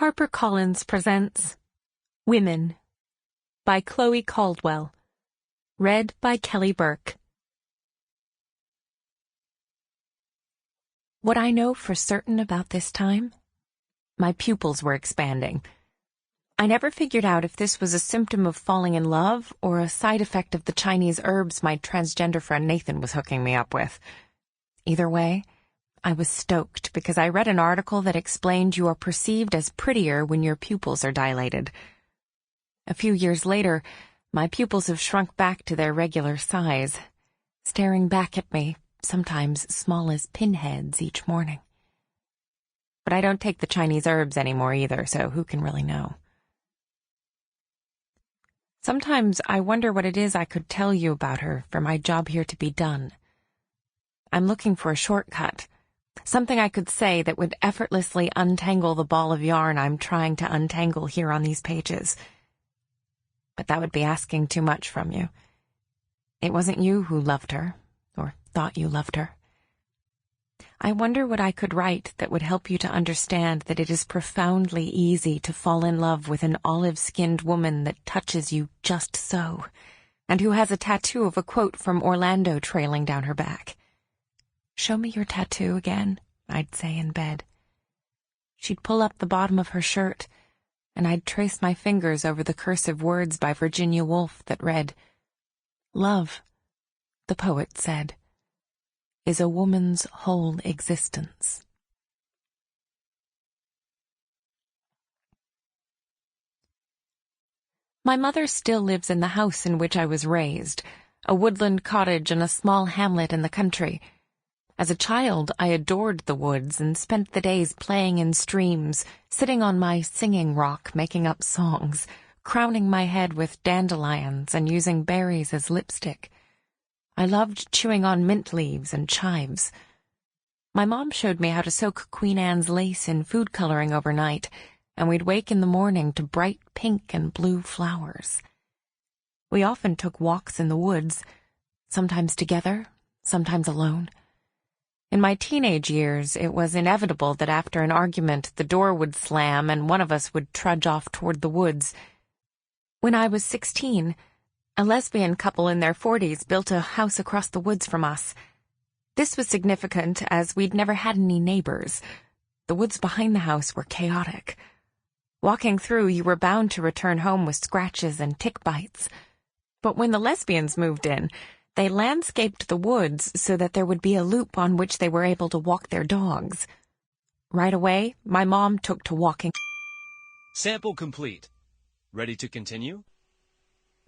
HarperCollins presents Women by Chloe Caldwell. Read by Kelly Burke. What I know for certain about this time? My pupils were expanding. I never figured out if this was a symptom of falling in love or a side effect of the Chinese herbs my transgender friend Nathan was hooking me up with. Either way, I was stoked because I read an article that explained you are perceived as prettier when your pupils are dilated. A few years later, my pupils have shrunk back to their regular size, staring back at me, sometimes small as pinheads each morning. But I don't take the Chinese herbs anymore either, so who can really know? Sometimes I wonder what it is I could tell you about her for my job here to be done. I'm looking for a shortcut. Something I could say that would effortlessly untangle the ball of yarn I'm trying to untangle here on these pages. But that would be asking too much from you. It wasn't you who loved her, or thought you loved her. I wonder what I could write that would help you to understand that it is profoundly easy to fall in love with an olive-skinned woman that touches you just so, and who has a tattoo of a quote from Orlando trailing down her back. "Show me your tattoo again," I'd say in bed. She'd pull up the bottom of her shirt, and I'd trace my fingers over the cursive words by Virginia Woolf that read, "Love," the poet said, "is a woman's whole existence." My mother still lives in the house in which I was raised, a woodland cottage in a small hamlet in the country. As a child, I adored the woods and spent the days playing in streams, sitting on my singing rock making up songs, crowning my head with dandelions and using berries as lipstick. I loved chewing on mint leaves and chives. My mom showed me how to soak Queen Anne's lace in food coloring overnight, and we'd wake in the morning to bright pink and blue flowers. We often took walks in the woods, sometimes together, sometimes alone. In my teenage years, it was inevitable that after an argument the door would slam and one of us would trudge off toward the woods. When I was 16, a lesbian couple in their 40s built a house across the woods from us. This was significant as we'd never had any neighbors. The woods behind the house were chaotic. Walking through, you were bound to return home with scratches and tick bites. But when the lesbians moved in, they landscaped the woods so that there would be a loop on which they were able to walk their dogs. Right away, my mom took to walking. Sample complete. Ready to continue?